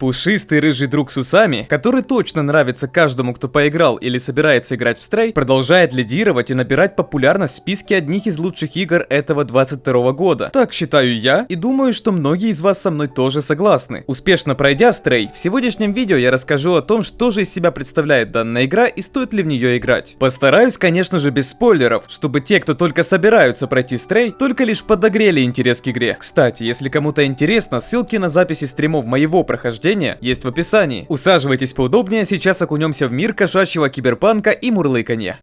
Пушистый рыжий друг с усами, который точно нравится каждому, кто поиграл или собирается играть в Stray, продолжает лидировать и набирать популярность в списке одних из лучших игр этого 22 года. Так считаю я, и думаю, что многие из вас со мной тоже согласны. Успешно пройдя Stray, в сегодняшнем видео я расскажу о том, что же из себя представляет данная игра и стоит ли в нее играть. Постараюсь, конечно же, без спойлеров, чтобы те, кто только собираются пройти Stray, только лишь подогрели интерес к игре. Кстати, если кому-то интересно, ссылки на записи стримов моего прохождения есть в описании. Усаживайтесь поудобнее, сейчас окунемся в мир кошачьего киберпанка и мурлыканья.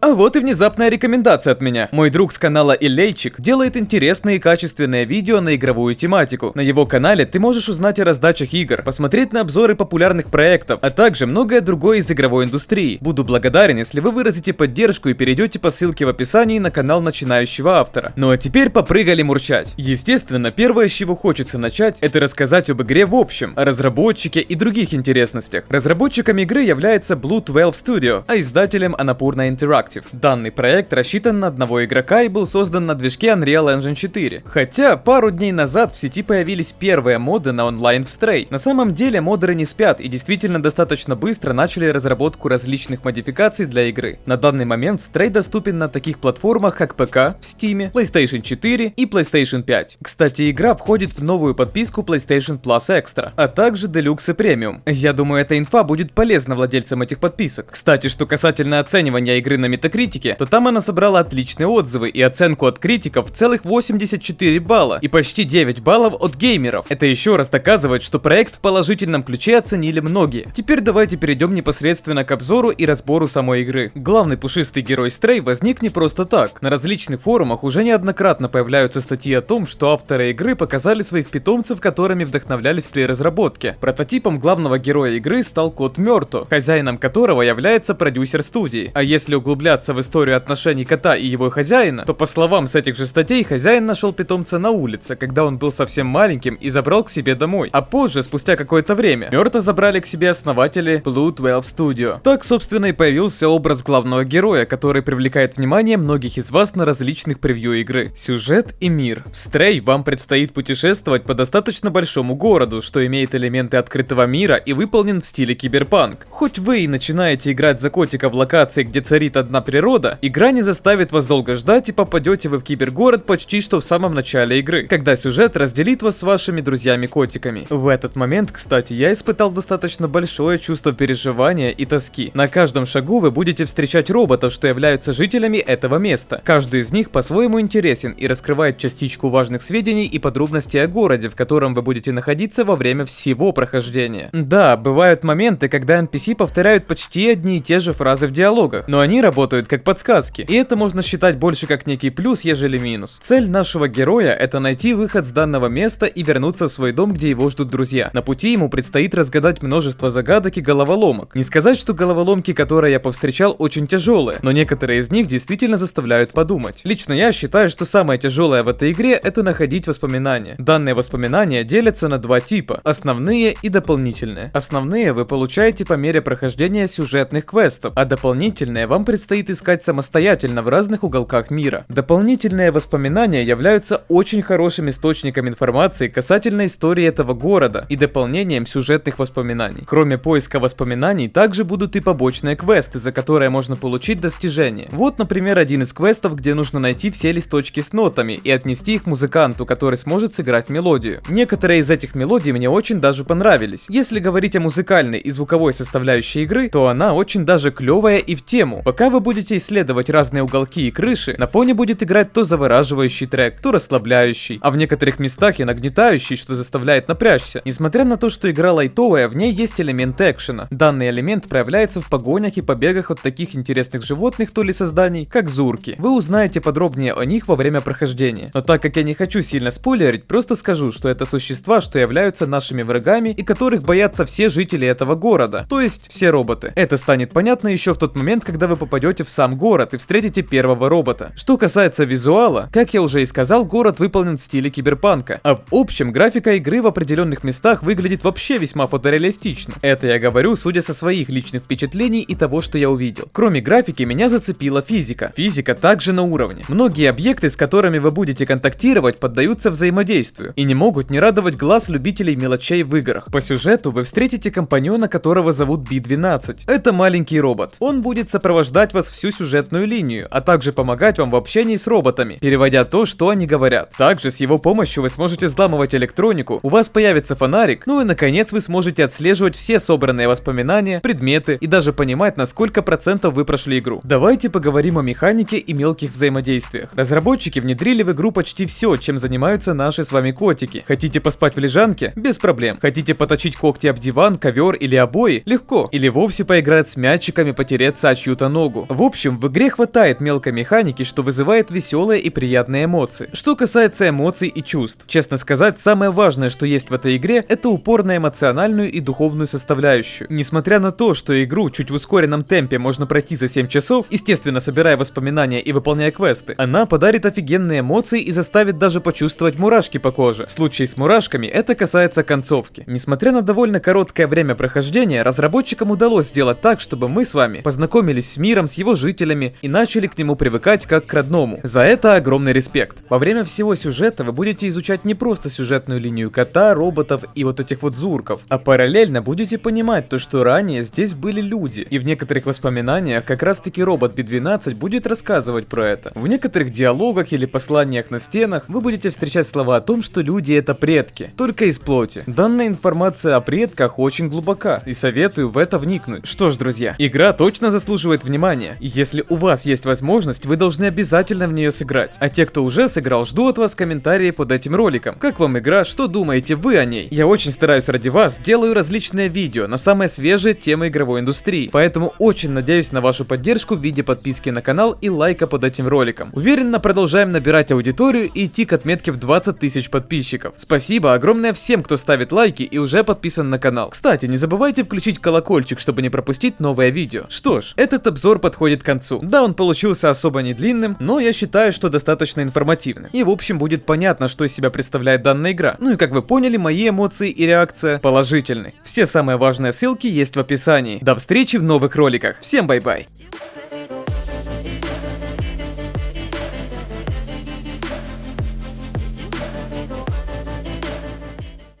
А вот и внезапная рекомендация от меня. Мой друг с канала Илейчик делает интересные и качественные видео на игровую тематику. На его канале ты можешь узнать о раздачах игр, посмотреть на обзоры популярных проектов, а также многое другое из игровой индустрии. Буду благодарен, если вы выразите поддержку и перейдете по ссылке в описании на канал начинающего автора. Ну а теперь попрыгали мурчать. Естественно, первое, с чего хочется начать, это рассказать об игре в общем, о разработчике и других интересностях. Разработчиком игры является Blue 12 Studio, а издателем Annapurna Interactive. Данный проект рассчитан на одного игрока и был создан на движке Unreal Engine 4. Хотя пару дней назад в сети появились первые моды на онлайн в Stray. На самом деле модеры не спят и действительно достаточно быстро начали разработку различных модификаций для игры. На данный момент Stray доступен на таких платформах, как ПК, в Steam, PlayStation 4 и PlayStation 5. Кстати, игра входит в новую подписку PlayStation Plus Extra, а также Deluxe и Premium. Я думаю, эта инфа будет полезна владельцам этих подписок. Кстати, что касательно оценивания игры на Метакритике, то там она собрала отличные отзывы и оценку от критиков целых 84 балла и почти 9 баллов от геймеров. Это еще раз доказывает, что проект в положительном ключе оценили многие. Теперь давайте перейдем непосредственно к обзору и разбору самой игры. Главный пушистый герой Stray возник не просто так. На различных форумах уже неоднократно появляются статьи о том, что авторы игры показали своих питомцев, которыми вдохновлялись при разработке. Прототипом главного героя игры стал кот Мёрто, хозяином которого является продюсер студии. А если углубляться в историю отношений кота и его хозяина, то по словам с этих же статей, хозяин нашел питомца на улице, когда он был совсем маленьким и забрал к себе домой. А позже, спустя какое-то время, Мёрто забрали к себе основатели Blue 12 Studio. Так, собственно, и появился образ главного героя, который привлекает внимание многих из вас на различных превью игры. Сюжет и мир. В Stray вам предстоит путешествовать по достаточно большому городу, что имеет элементы открытого мира и выполнен в стиле киберпанк. Хоть вы и начинаете играть за котика в локации, где царит одна природа, игра не заставит вас долго ждать и попадете вы в кибергород почти что в самом начале игры, когда сюжет разделит вас с вашими друзьями-котиками. В этот момент, кстати, я испытал достаточно большое чувство переживания и тоски. На каждом шагу вы будете встречать роботов, что являются жителями этого места. Каждый из них по-своему интересен и раскрывает частичку важных сведений и подробностей о городе, в котором вы будете находиться во время всего прохождения. Да, бывают моменты, когда NPC повторяют почти одни и те же фразы в диалогах, но они работают как подсказки, и это можно считать больше как некий плюс, ежели минус. Цель нашего героя — это найти выход с данного места и вернуться в свой дом, где его ждут друзья. На пути ему предстоит разгадать множество загадок и головоломок. Не сказать, что головоломки, которые я повстречал, очень тяжелые, но некоторые из них действительно заставляют подумать. Лично я считаю, что самое тяжелое в этой игре — это находить воспоминания. Данные воспоминания делятся на два типа — основные и дополнительные. Основные вы получаете по мере прохождения сюжетных квестов, а дополнительные вам предстоит искать самостоятельно в разных уголках мира. Дополнительные воспоминания являются очень хорошим источником информации касательно истории этого города и дополнением сюжетных воспоминаний. Кроме поиска воспоминаний, также будут и побочные квесты, за которые можно получить достижения. Вот, например, один из квестов, где нужно найти все листочки с нотами и отнести их музыканту, который сможет сыграть мелодию. Некоторые из этих мелодий мне очень даже понравились. Если говорить о музыкальной и звуковой составляющей игры, то она очень даже клевая и в тему. Пока вы будете исследовать разные уголки и крыши, на фоне будет играть то завораживающий трек, то расслабляющий, а в некоторых местах и нагнетающий, что заставляет напрячься. Несмотря на то, что игра лайтовая, в ней есть элемент экшена. Данный элемент проявляется в погонях и побегах от таких интересных животных, то ли созданий, как зурки. Вы узнаете подробнее о них во время прохождения. Но так как я не хочу сильно спойлерить, просто скажу, что это существа, что являются нашими врагами и которых боятся все жители этого города, то есть все роботы. Это станет понятно еще в тот момент, когда вы попадете попадете в сам город и встретите первого робота. Что касается визуала, как я уже и сказал, город выполнен в стиле киберпанка, а в общем графика игры в определенных местах выглядит вообще весьма фотореалистично. Это я говорю, судя со своих личных впечатлений и того, что я увидел. Кроме графики, меня зацепила физика. Физика также на уровне. Многие объекты, с которыми вы будете контактировать, поддаются взаимодействию и не могут не радовать глаз любителей мелочей в играх. По сюжету вы встретите компаньона, которого зовут Би-12. Это маленький робот. Он будет сопровождать вас всю сюжетную линию, а также помогать вам в общении с роботами, переводя то, что они говорят. Также с его помощью вы сможете взламывать электронику, у вас появится фонарик, ну и наконец вы сможете отслеживать все собранные воспоминания, предметы и даже понимать, на сколько процентов вы прошли игру. Давайте поговорим о механике и мелких взаимодействиях. Разработчики внедрили в игру почти все, чем занимаются наши с вами котики. Хотите поспать в лежанке? Без проблем. Хотите поточить когти об диван, ковер или обои? Легко. Или вовсе поиграть с мячиками, потереться о чью-то ногу. В общем, в игре хватает мелкой механики, что вызывает веселые и приятные эмоции. Что касается эмоций и чувств, честно сказать, самое важное, что есть в этой игре, это упор на эмоциональную и духовную составляющую. Несмотря на то, что игру чуть в ускоренном темпе можно пройти за 7 часов, естественно, собирая воспоминания и выполняя квесты, она подарит офигенные эмоции и заставит даже почувствовать мурашки по коже. В случае с мурашками это касается концовки. Несмотря на довольно короткое время прохождения, разработчикам удалось сделать так, чтобы мы с вами познакомились с миром, с его жителями и начали к нему привыкать как к родному. За это огромный респект. Во время всего сюжета вы будете изучать не просто сюжетную линию кота, роботов и вот этих вот зурков, а параллельно будете понимать то, что ранее здесь были люди. И в некоторых воспоминаниях как раз таки робот Би-12 будет рассказывать про это. В некоторых диалогах или посланиях на стенах вы будете встречать слова о том, что люди это предки, только из плоти. Данная информация о предках очень глубока, и советую в это вникнуть. Что ж, друзья, игра точно заслуживает внимания, и если у вас есть возможность, вы должны обязательно в нее сыграть. А те, кто уже сыграл, жду от вас комментарии под этим роликом. Как вам игра, что думаете вы о ней? Я очень стараюсь ради вас, делаю различные видео на самые свежие темы игровой индустрии, поэтому очень надеюсь на вашу поддержку в виде подписки на канал и лайка под этим роликом. Уверенно продолжаем набирать аудиторию и идти к отметке в 20 тысяч подписчиков. Спасибо огромное всем, кто ставит лайки и уже подписан на канал. Кстати, не забывайте включить колокольчик, чтобы не пропустить новое видео. Что ж, этот обзор подходит к концу. Да, он получился особо не длинным, но я считаю, что достаточно информативным. И в общем будет понятно, что из себя представляет данная игра. Ну и как вы поняли, мои эмоции и реакция положительны. Все самые важные ссылки есть в описании. До встречи в новых роликах. Всем бай-бай.